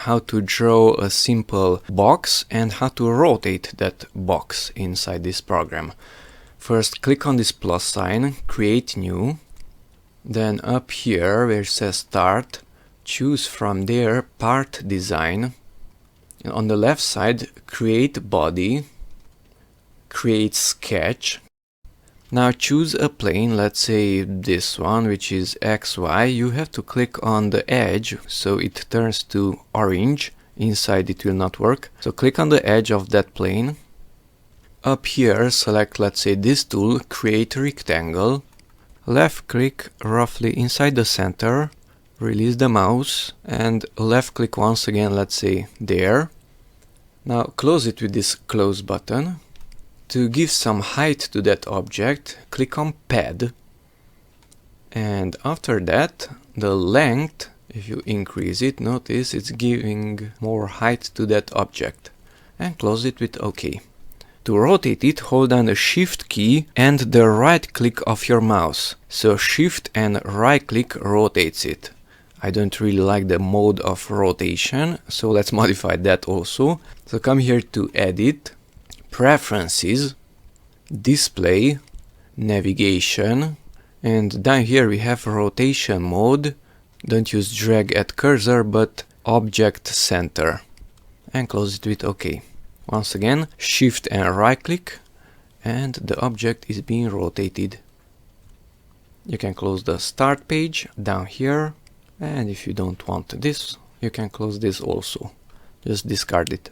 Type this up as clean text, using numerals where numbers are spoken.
how to draw a simple box and how to rotate that box inside this program. First, click on this plus sign, create new. Then up here where it says start, choose from there part design. And on the left side, create body, create sketch. Now choose a plane, let's say this one, which is XY. You have to click on the edge so it turns to orange. Inside it will not work. So click on the edge of that plane. Up here, select, let's say this tool, create rectangle. Left click roughly inside the center. Release the mouse and left click once again, let's say there. Now close it with this close button. To give some height to that object, click on pad, and after that the length, if you increase it, notice it's giving more height to that object, and close it with OK. To rotate it, hold down the Shift key and the right click of your mouse. So Shift and right click rotates it. I don't really like the mode of rotation, so let's modify that also. So come here to Edit, Preferences, Display, Navigation, and down here we have rotation mode. Don't use drag at cursor but object center, and close it with OK. Once again, Shift and right click and the object is being rotated. You can close the start page down here, and if you don't want this, you can close this also. Just discard it.